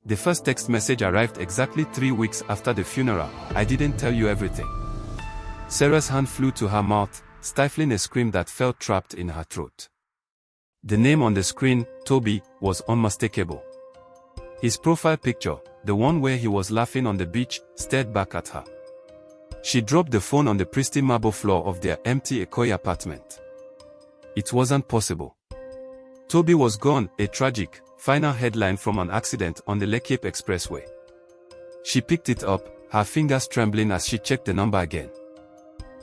The first text message arrived exactly 3 weeks after the funeral. I didn't tell you everything. Sarah's hand flew to her mouth, stifling a scream that felt trapped in her throat. The name on the screen, Toby, was unmistakable. His profile picture, the one where he was laughing on the beach, stared back at her. She dropped the phone on the pristine marble floor of their empty Ikoyi apartment. It wasn't possible. Toby was gone, a tragic, final headline from an accident on the Lekki Expressway. She picked it up, her fingers trembling as she checked the number again.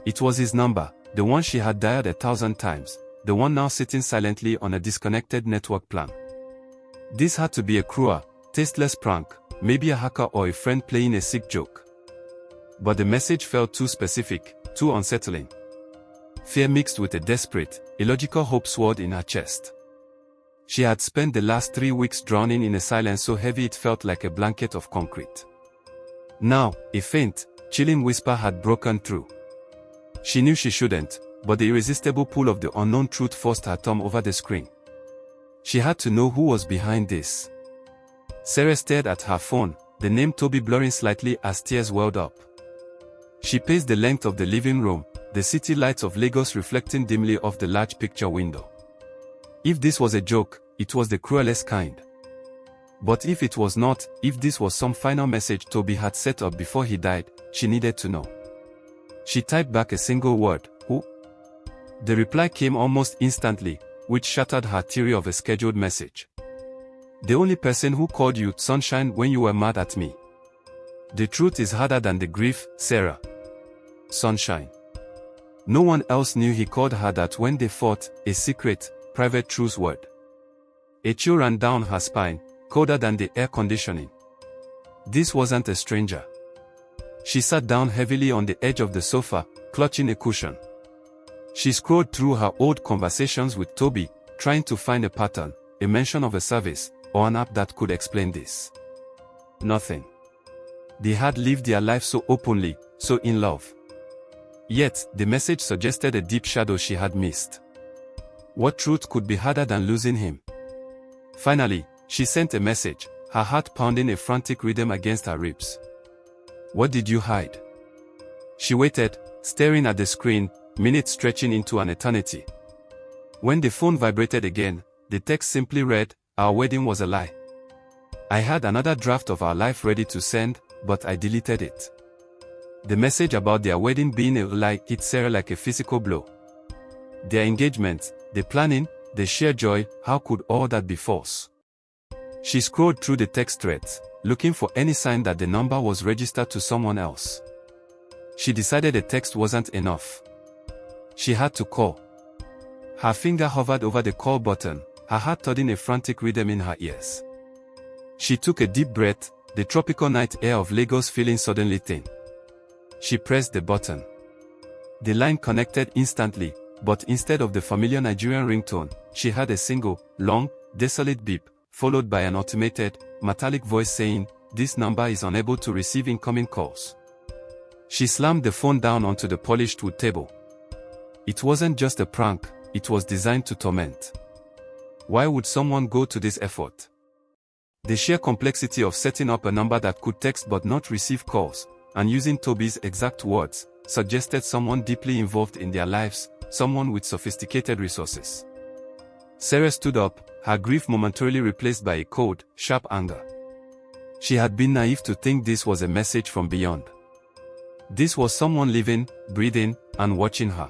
It was his number, the one she had dialed 1,000 times, the one now sitting silently on a disconnected network plan. This had to be a cruel, tasteless prank, maybe a hacker or a friend playing a sick joke. But the message felt too specific, too unsettling. Fear mixed with a desperate, illogical hope swirled in her chest. She had spent the last 3 weeks drowning in a silence so heavy it felt like a blanket of concrete. Now, a faint, chilling whisper had broken through. She knew she shouldn't, but the irresistible pull of the unknown truth forced her thumb over the screen. She had to know who was behind this. Sarah stared at her phone, the name Toby blurring slightly as tears welled up. She paced the length of the living room, the city lights of Lagos reflecting dimly off the large picture window. If this was a joke, it was the cruelest kind. But if it was not, if this was some final message Toby had set up before he died, she needed to know. She typed back a single word, "Who?" The reply came almost instantly, which shattered her theory of a scheduled message. "The only person who called you sunshine when you were mad at me. The truth is harder than the grief, Sarah. Sunshine." No one else knew he called her that when they fought, a secret, private truce word. A chill ran down her spine, colder than the air conditioning. This wasn't a stranger. She sat down heavily on the edge of the sofa, clutching a cushion. She scrolled through her old conversations with Toby, trying to find a pattern, a mention of a service, or an app that could explain this. Nothing. They had lived their life so openly, so in love. Yet, the message suggested a deep shadow she had missed. What truth could be harder than losing him? Finally, she sent a message, her heart pounding a frantic rhythm against her ribs. "What did you hide?" She waited, staring at the screen, minutes stretching into an eternity. When the phone vibrated again, the text simply read, "Our wedding was a lie. I had another draft of our life ready to send, but I deleted it." The message about their wedding being a lie hit Sarah like a physical blow. Their engagement, the planning, the sheer joy, how could all that be false? She scrolled through the text threads, looking for any sign that the number was registered to someone else. She decided a text wasn't enough. She had to call. Her finger hovered over the call button, her heart thudding a frantic rhythm in her ears. She took a deep breath, the tropical night air of Lagos feeling suddenly thin. She pressed the button. The line connected instantly, but instead of the familiar Nigerian ringtone, she heard a single, long, desolate beep, followed by an automated, metallic voice saying, "This number is unable to receive incoming calls." She slammed the phone down onto the polished wood table. It wasn't just a prank, it was designed to torment. Why would someone go to this effort? The sheer complexity of setting up a number that could text but not receive calls, and using Toby's exact words, suggested someone deeply involved in their lives, someone with sophisticated resources. Sarah stood up, her grief momentarily replaced by a cold, sharp anger. She had been naive to think this was a message from beyond. This was someone living, breathing, and watching her.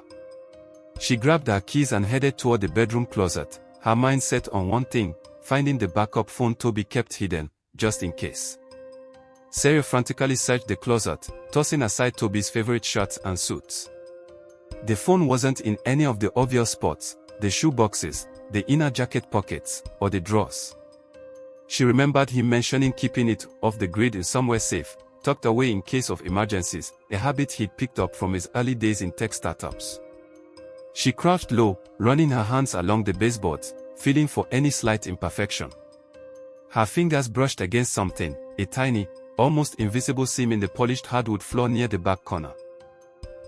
She grabbed her keys and headed toward the bedroom closet, her mind set on one thing, finding the backup phone Toby kept hidden, just in case. Sarah frantically searched the closet, tossing aside Toby's favorite shirts and suits. The phone wasn't in any of the obvious spots, the shoe boxes, the inner jacket pockets, or the drawers. She remembered him mentioning keeping it off the grid in somewhere safe, tucked away in case of emergencies, a habit he'd picked up from his early days in tech startups. She crouched low, running her hands along the baseboards, feeling for any slight imperfection. Her fingers brushed against something, a tiny, almost invisible seam in the polished hardwood floor near the back corner.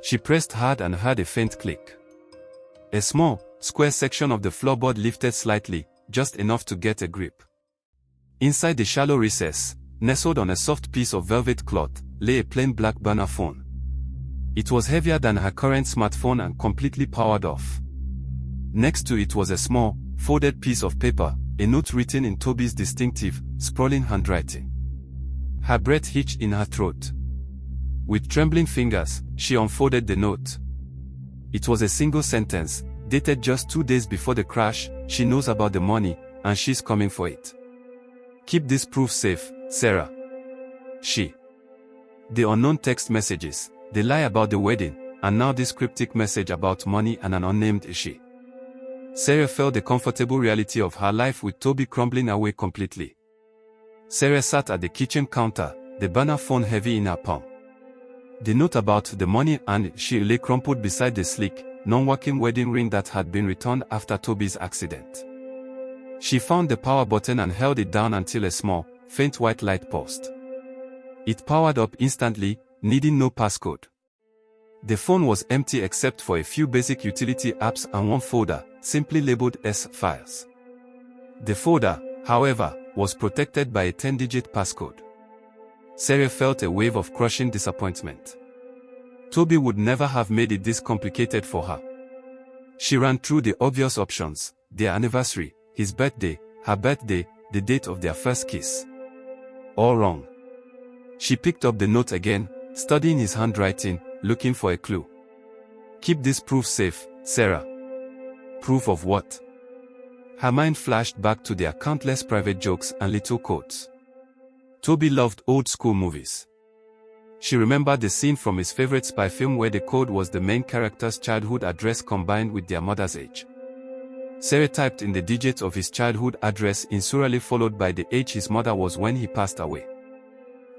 She pressed hard and heard a faint click. A small, square section of the floorboard lifted slightly, just enough to get a grip. Inside the shallow recess, nestled on a soft piece of velvet cloth, lay a plain black burner phone. It was heavier than her current smartphone and completely powered off. Next to it was a small, folded piece of paper, a note written in Toby's distinctive, sprawling handwriting. Her breath hitched in her throat. With trembling fingers, she unfolded the note. It was a single sentence, dated just 2 days before the crash. She knows about the money, and she's coming for it. Keep this proof safe, Sarah. She. The unknown text messages, the lie about the wedding, and now this cryptic message about money and an unnamed she. Sarah felt the comfortable reality of her life with Toby crumbling away completely. Sarah sat at the kitchen counter, the burner phone heavy in her palm. The note about the money and she lay crumpled beside the sleek, non-working wedding ring that had been returned after Toby's accident. She found the power button and held it down until a small, faint white light pulsed. It powered up instantly, needing no passcode. The phone was empty except for a few basic utility apps and one folder, simply labeled S Files. The folder, however, was protected by a 10-digit passcode. Sarah felt a wave of crushing disappointment. Toby would never have made it this complicated for her. She ran through the obvious options: their anniversary, his birthday, her birthday, the date of their first kiss. All wrong. She picked up the note again, studying his handwriting, looking for a clue. Keep this proof safe, Sarah. Proof of what? Her mind flashed back to their countless private jokes and little quotes. Toby loved old-school movies. She remembered the scene from his favorite spy film where the code was the main character's childhood address combined with their mother's age. Sarah typed in the digits of his childhood address insurally followed by the age his mother was when he passed away.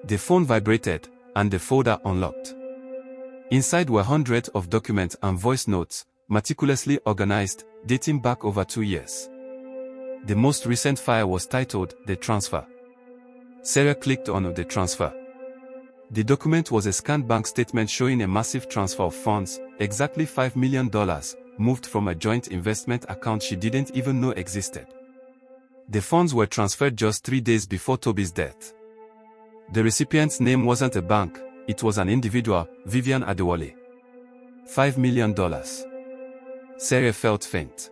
The phone vibrated, and the folder unlocked. Inside were hundreds of documents and voice notes, meticulously organized, dating back over 2 years. The most recent file was titled, The Transfer. Sarah clicked on the transfer. The document was a scanned bank statement showing a massive transfer of funds, exactly $5 million, moved from a joint investment account she didn't even know existed. The funds were transferred just 3 days before Toby's death. The recipient's name wasn't a bank, it was an individual, Vivian Adewale. $5 million. Sarah felt faint.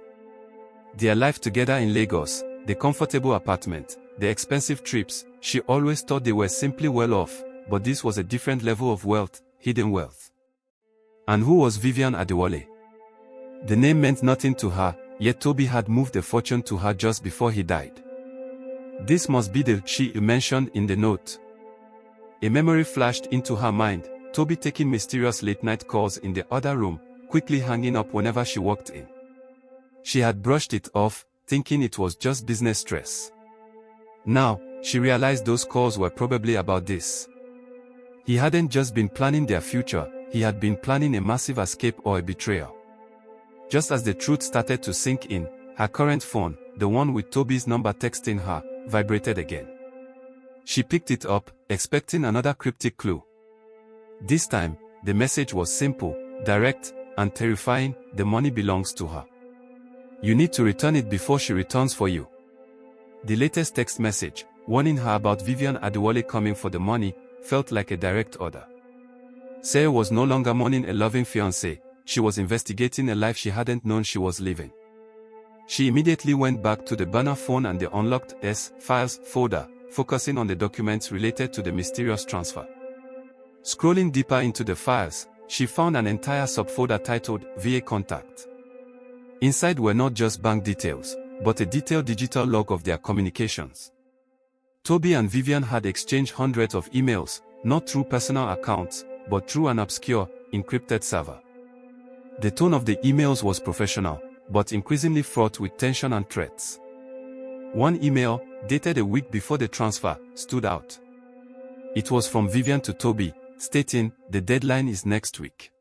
Their life together in Lagos, the comfortable apartment, the expensive trips, she always thought they were simply well off, but this was a different level of wealth, hidden wealth. And who was Vivian Adewale? The name meant nothing to her, yet Toby had moved a fortune to her just before he died. This must be the she mentioned in the note. A memory flashed into her mind, Toby taking mysterious late-night calls in the other room, quickly hanging up whenever she walked in. She had brushed it off, thinking it was just business stress. Now, she realized those calls were probably about this. He hadn't just been planning their future, he had been planning a massive escape or a betrayal. Just as the truth started to sink in, her current phone, the one with Toby's number texting her, vibrated again. She picked it up, expecting another cryptic clue. This time, the message was simple, direct, and terrifying: the money belongs to her. You need to return it before she returns for you. The latest text message, warning her about Vivian Adewale coming for the money, felt like a direct order. Sarah was no longer mourning a loving fiance, she was investigating a life she hadn't known she was living. She immediately went back to the burner phone and the unlocked S Files folder, focusing on the documents related to the mysterious transfer. Scrolling deeper into the files, she found an entire subfolder titled VA Contact. Inside were not just bank details, but a detailed digital log of their communications. Toby and Vivian had exchanged hundreds of emails, not through personal accounts, but through an obscure, encrypted server. The tone of the emails was professional, but increasingly fraught with tension and threats. One email, dated a week before the transfer, stood out. It was from Vivian to Toby, stating, "The deadline is next week.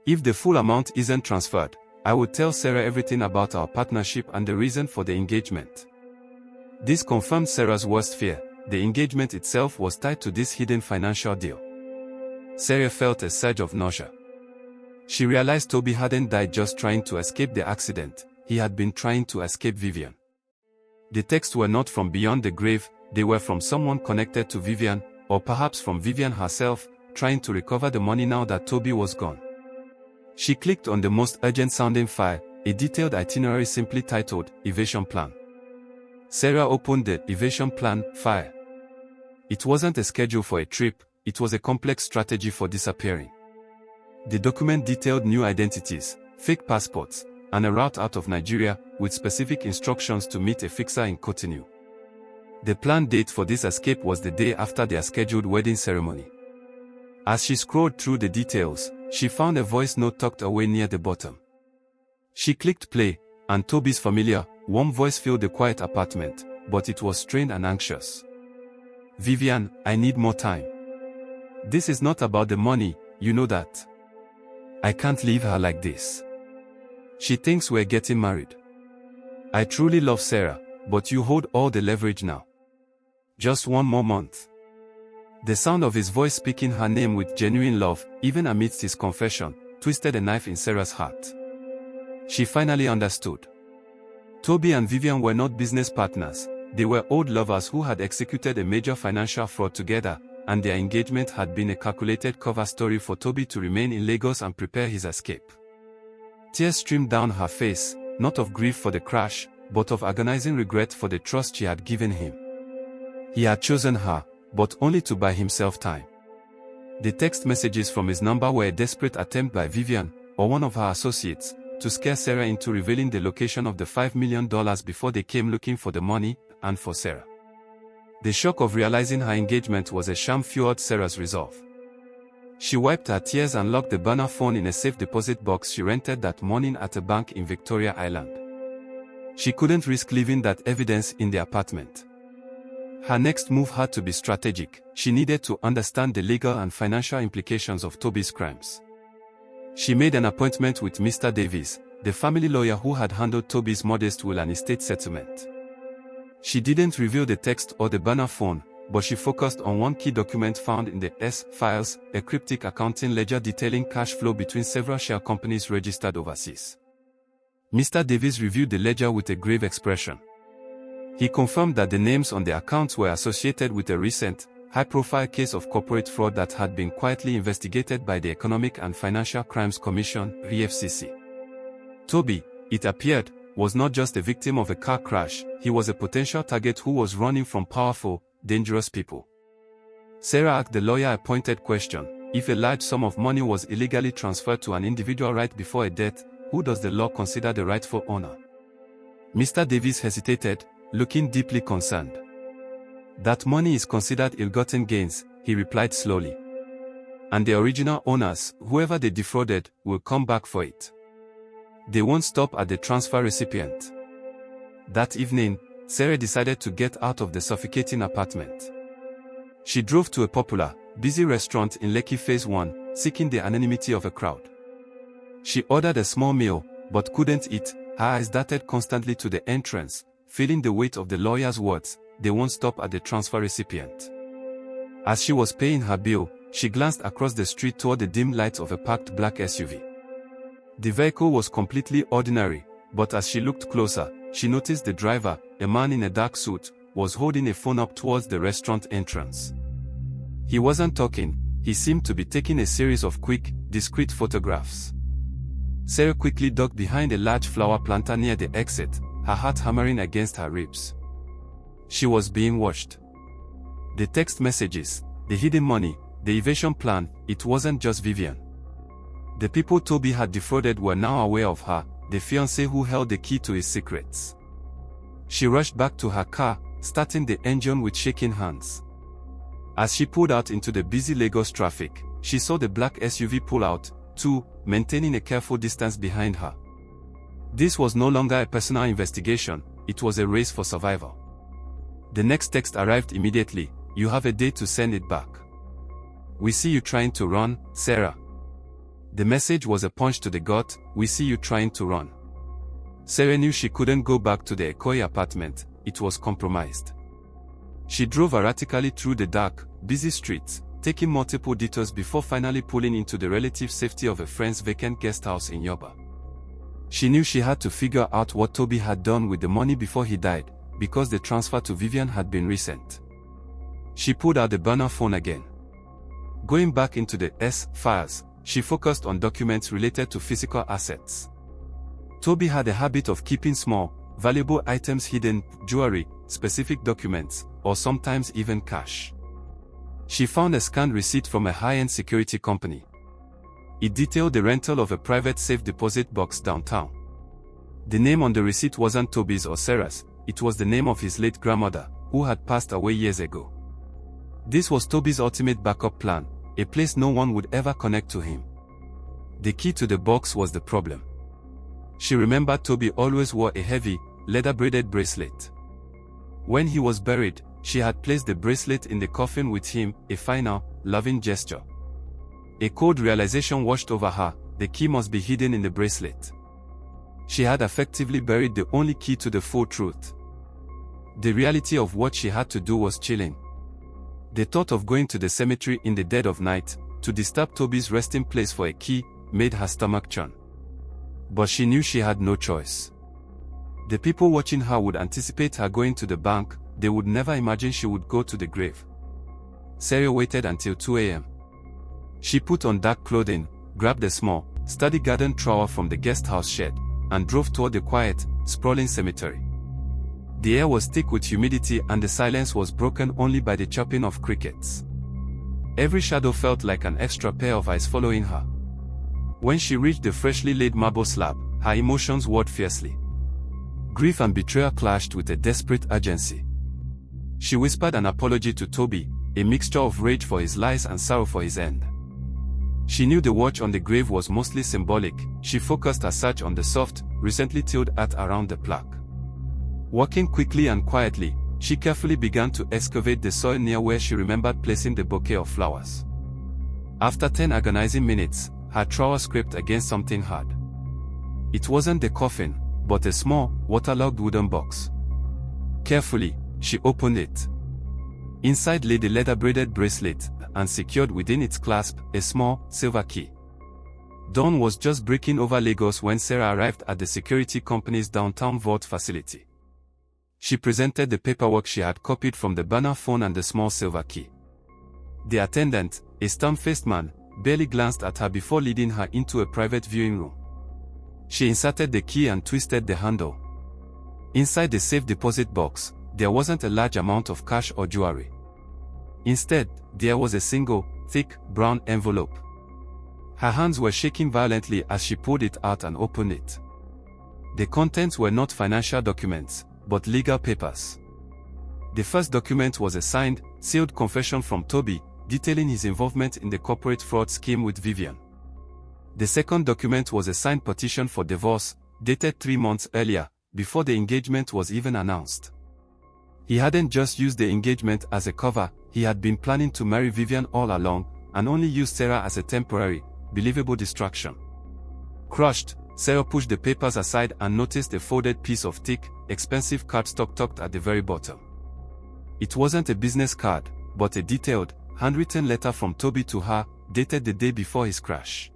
If the full amount isn't transferred, I will tell Sarah everything about our partnership and the reason for the engagement." This confirmed Sarah's worst fear: the engagement itself was tied to this hidden financial deal. Sarah felt a surge of nausea. She realized Toby hadn't died just trying to escape the accident, he had been trying to escape Vivian. The texts were not from beyond the grave, they were from someone connected to Vivian, or perhaps from Vivian herself, trying to recover the money now that Toby was gone. She clicked on the most urgent-sounding file, a detailed itinerary simply titled, Evasion Plan. Sarah opened the Evasion Plan file. It wasn't a schedule for a trip, it was a complex strategy for disappearing. The document detailed new identities, fake passports, and a route out of Nigeria, with specific instructions to meet a fixer in Cotonou. The planned date for this escape was the day after their scheduled wedding ceremony. As she scrolled through the details, she found a voice note tucked away near the bottom. She clicked play, and Toby's familiar, warm voice filled the quiet apartment, but it was strained and anxious. "Vivian, I need more time. This is not about the money, you know that. I can't leave her like this. She thinks we're getting married. I truly love Sarah, but you hold all the leverage now. Just one more month." The sound of his voice speaking her name with genuine love, even amidst his confession, twisted a knife in Sarah's heart. She finally understood. Toby and Vivian were not business partners, they were old lovers who had executed a major financial fraud together, and their engagement had been a calculated cover story for Toby to remain in Lagos and prepare his escape. Tears streamed down her face, not of grief for the crash, but of agonizing regret for the trust she had given him. He had chosen her, but only to buy himself time. The text messages from his number were a desperate attempt by Vivian, or one of her associates, to scare Sarah into revealing the location of the $5 million before they came looking for the money, and for Sarah. The shock of realizing her engagement was a sham fueled Sarah's resolve. She wiped her tears and locked the burner phone in a safe deposit box she rented that morning at a bank in Victoria Island. She couldn't risk leaving that evidence in the apartment. Her next move had to be strategic. She needed to understand the legal and financial implications of Toby's crimes. She made an appointment with Mr. Davies, the family lawyer who had handled Toby's modest will and estate settlement. She didn't reveal the text or the burner phone, but she focused on one key document found in the S-Files, a cryptic accounting ledger detailing cash flow between several shell companies registered overseas. Mr. Davies reviewed the ledger with a grave expression. He confirmed that the names on the accounts were associated with a recent, high-profile case of corporate fraud that had been quietly investigated by the Economic and Financial Crimes Commission, EFCC. Toby, it appeared, was not just a victim of a car crash, he was a potential target who was running from powerful, dangerous people. Sarah asked the lawyer-appointed question: if a large sum of money was illegally transferred to an individual right before a death, who does the law consider the rightful owner? Mr. Davies hesitated, looking deeply concerned. "That money is considered ill-gotten gains," he replied slowly. "And the original owners, whoever they defrauded, will come back for it. They won't stop at the transfer recipient." That evening, Sarah decided to get out of the suffocating apartment. She drove to a popular, busy restaurant in Lekki Phase 1, seeking the anonymity of a crowd. She ordered a small meal, but couldn't eat. Her eyes darted constantly to the entrance, feeling the weight of the lawyer's words, "They won't stop at the transfer recipient." As she was paying her bill, she glanced across the street toward the dim lights of a parked black SUV. The vehicle was completely ordinary, but as she looked closer, she noticed the driver, a man in a dark suit, was holding a phone up towards the restaurant entrance. He wasn't talking, he seemed to be taking a series of quick, discreet photographs. Sarah quickly ducked behind a large flower planter near the exit, her heart hammering against her ribs. She was being watched. The text messages, the hidden money, the evasion plan, it wasn't just Vivian. The people Toby had defrauded were now aware of her, the fiance who held the key to his secrets. She rushed back to her car, starting the engine with shaking hands. As she pulled out into the busy Lagos traffic, she saw the black SUV pull out, too, maintaining a careful distance behind her. This was no longer a personal investigation, it was a race for survival. The next text arrived immediately: "You have a day to send it back. We see you trying to run, Sarah." The message was a punch to the gut: "We see you trying to run." Sarah knew she couldn't go back to the Ikoyi apartment, it was compromised. She drove erratically through the dark, busy streets, taking multiple detours before finally pulling into the relative safety of a friend's vacant guest house in Yoba. She knew she had to figure out what Toby had done with the money before he died, because the transfer to Vivian had been recent. She pulled out the burner phone again. Going back into the files, she focused on documents related to physical assets. Toby had a habit of keeping small, valuable items hidden, jewelry, specific documents, or sometimes even cash. She found a scanned receipt from a high-end security company. It detailed the rental of a private safe deposit box downtown. The name on the receipt wasn't Toby's or Sarah's, it was the name of his late grandmother, who had passed away years ago. This was Toby's ultimate backup plan, a place no one would ever connect to him. The key to the box was the problem. She remembered Toby always wore a heavy, leather-braided bracelet. When he was buried, she had placed the bracelet in the coffin with him, a final, loving gesture. A cold realization washed over her, the key must be hidden in the bracelet. She had effectively buried the only key to the full truth. The reality of what she had to do was chilling. The thought of going to the cemetery in the dead of night, to disturb Toby's resting place for a key, made her stomach churn. But she knew she had no choice. The people watching her would anticipate her going to the bank, they would never imagine she would go to the grave. Sarah waited until 2 a.m. She put on dark clothing, grabbed a small, sturdy garden trowel from the guest house shed, and drove toward the quiet, sprawling cemetery. The air was thick with humidity and the silence was broken only by the chirping of crickets. Every shadow felt like an extra pair of eyes following her. When she reached the freshly laid marble slab, her emotions warred fiercely. Grief and betrayal clashed with a desperate urgency. She whispered an apology to Toby, a mixture of rage for his lies and sorrow for his end. She knew the watch on the grave was mostly symbolic. She focused her search on the soft, recently tilled earth around the plaque. Walking quickly and quietly, she carefully began to excavate the soil near where she remembered placing the bouquet of flowers. After 10 agonizing minutes, her trowel scraped against something hard. It wasn't the coffin, but a small, waterlogged wooden box. Carefully, she opened it. Inside lay the leather-braided bracelet, and secured within its clasp, a small, silver key. Dawn was just breaking over Lagos when Sarah arrived at the security company's downtown vault facility. She presented the paperwork she had copied from the burner phone and the small silver key. The attendant, a stern-faced man, barely glanced at her before leading her into a private viewing room. She inserted the key and twisted the handle. Inside the safe deposit box, there wasn't a large amount of cash or jewelry. Instead, there was a single, thick, brown envelope. Her hands were shaking violently as she pulled it out and opened it. The contents were not financial documents, but legal papers. The first document was a signed, sealed confession from Toby, detailing his involvement in the corporate fraud scheme with Vivian. The second document was a signed petition for divorce, dated 3 months earlier, before the engagement was even announced. He hadn't just used the engagement as a cover, he had been planning to marry Vivian all along, and only used Sarah as a temporary, believable distraction. Crushed, Sarah pushed the papers aside and noticed a folded piece of thick, expensive cardstock tucked at the very bottom. It wasn't a business card, but a detailed, handwritten letter from Toby to her, dated the day before his crash.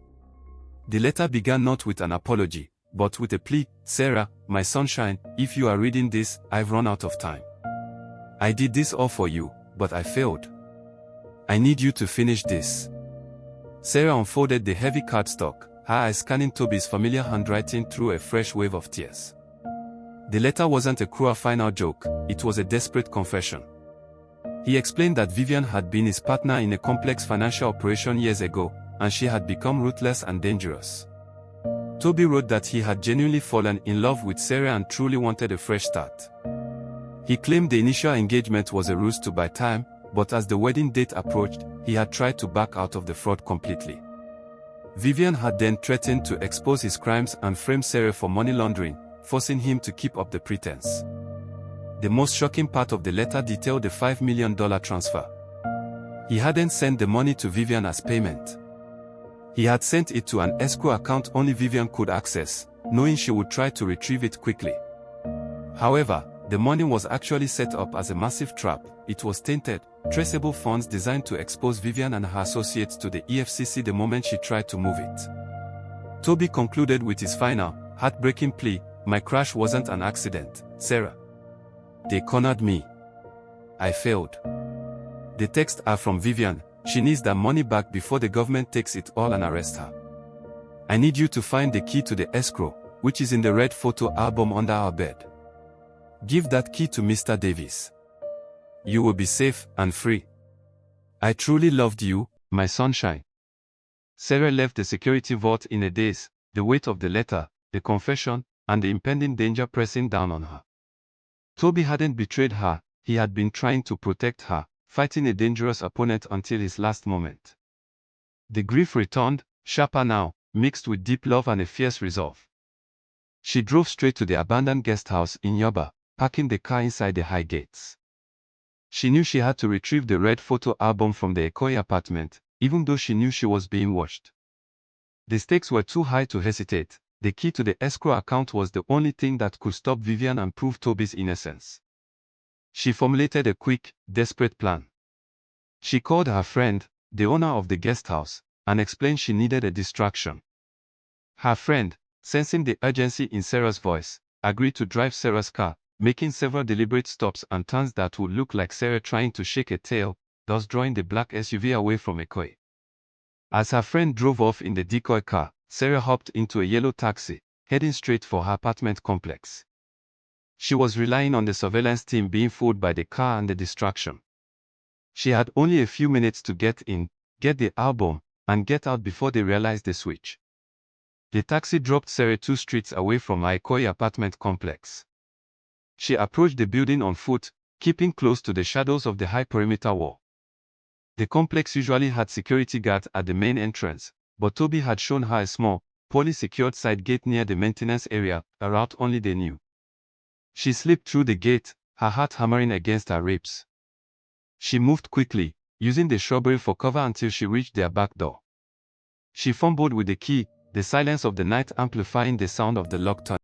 The letter began not with an apology, but with a plea, "Sarah, my sunshine, if you are reading this, I've run out of time. I did this all for you, but I failed. I need you to finish this." Sarah unfolded the heavy cardstock, her eyes scanning Toby's familiar handwriting through a fresh wave of tears. The letter wasn't a cruel final joke, it was a desperate confession. He explained that Vivian had been his partner in a complex financial operation years ago, and she had become ruthless and dangerous. Toby wrote that he had genuinely fallen in love with Sarah and truly wanted a fresh start. He claimed the initial engagement was a ruse to buy time, but as the wedding date approached, he had tried to back out of the fraud completely. Vivian had then threatened to expose his crimes and frame Sarah for money laundering, forcing him to keep up the pretense. The most shocking part of the letter detailed the $5 million transfer. He hadn't sent the money to Vivian as payment. He had sent it to an escrow account only Vivian could access, knowing she would try to retrieve it quickly. However, the money was actually set up as a massive trap. It was tainted, traceable funds designed to expose Vivian and her associates to the EFCC the moment she tried to move it. Toby concluded with his final, heartbreaking plea, "My crash wasn't an accident, Sarah. They cornered me. I failed. The texts are from Vivian. She needs that money back before the government takes it all and arrests her. I need you to find the key to the escrow, which is in the red photo album under our bed. Give that key to Mr. Davis. You will be safe and free. I truly loved you, my sunshine. Sarah left the security vault in a daze, the weight of the letter, the confession, and the impending danger pressing down on her. Toby hadn't betrayed her, he had been trying to protect her, fighting a dangerous opponent until his last moment. The grief returned, sharper now, mixed with deep love and a fierce resolve. She drove straight to the abandoned guest house in Yoba, parking the car inside the high gates. She knew she had to retrieve the red photo album from the Ekoi apartment, even though she knew she was being watched. The stakes were too high to hesitate. The key to the escrow account was the only thing that could stop Vivian and prove Toby's innocence. She formulated a quick, desperate plan. She called her friend, the owner of the guest house, and explained she needed a distraction. Her friend, sensing the urgency in Sarah's voice, agreed to drive Sarah's car, making several deliberate stops and turns that would look like Sarah trying to shake a tail, thus drawing the black SUV away from Ekoi. As her friend drove off in the decoy car, Sarah hopped into a yellow taxi, heading straight for her apartment complex. She was relying on the surveillance team being fooled by the car and the distraction. She had only a few minutes to get in, get the album, and get out before they realized the switch. The taxi dropped Sarah 2 streets away from her Ekoi apartment complex. She approached the building on foot, keeping close to the shadows of the high perimeter wall. The complex usually had security guards at the main entrance, but Toby had shown her a small, poorly secured side gate near the maintenance area, a route only they knew. She slipped through the gate, her heart hammering against her ribs. She moved quickly, using the shrubbery for cover until she reached their back door. She fumbled with the key, the silence of the night amplifying the sound of the lock turning.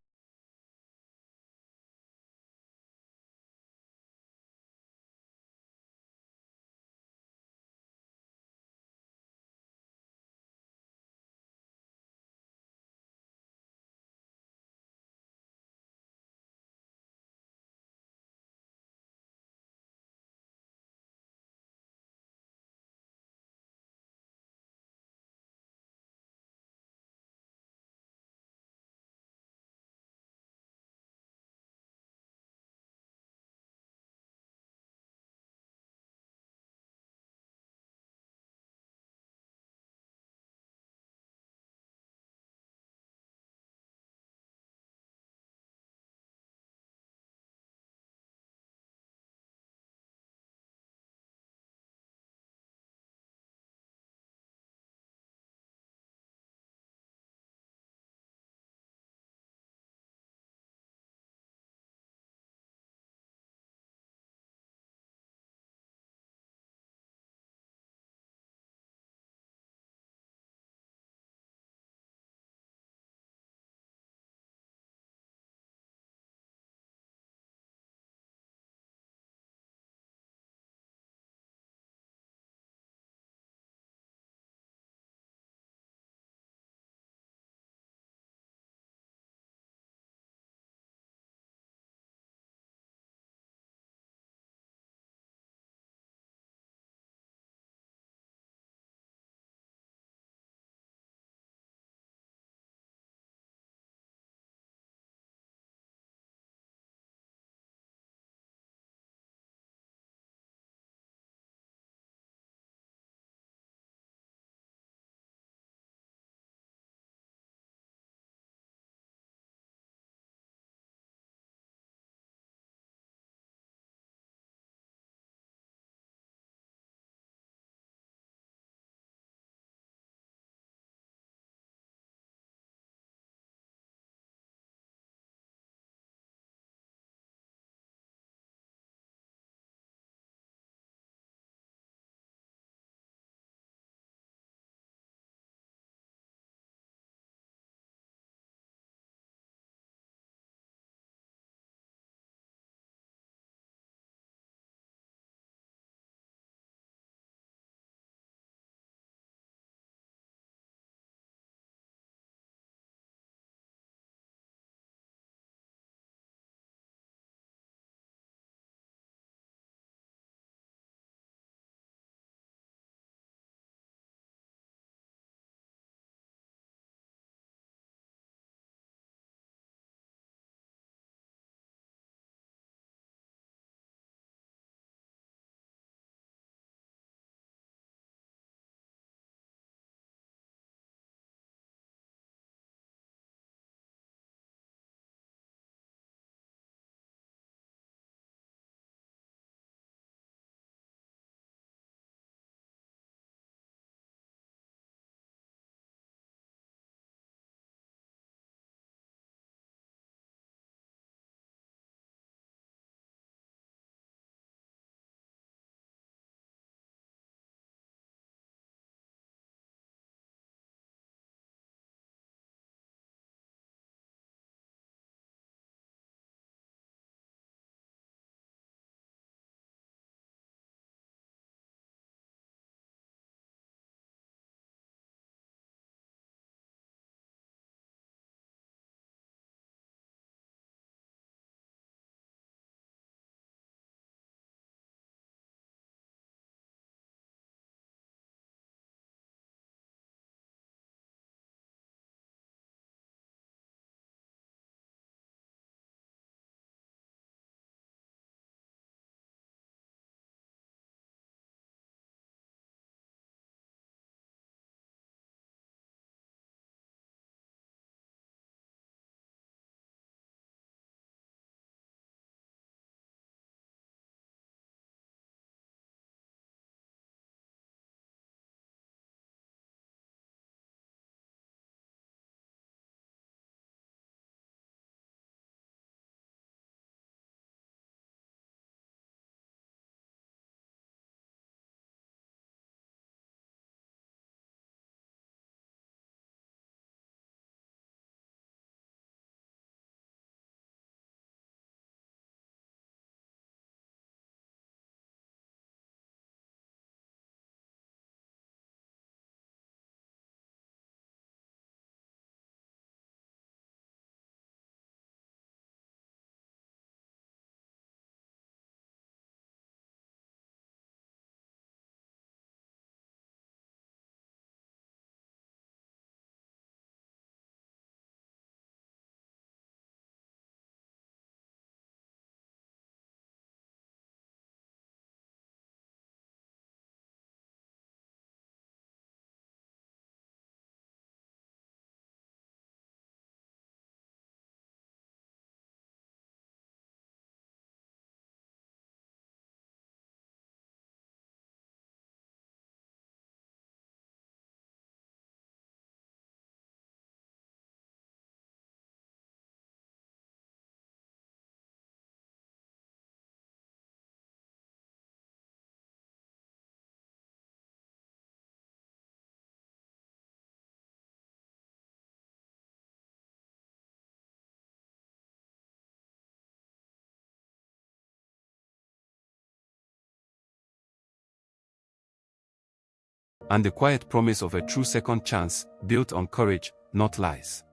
and the quiet promise of a true second chance, built on courage, not lies.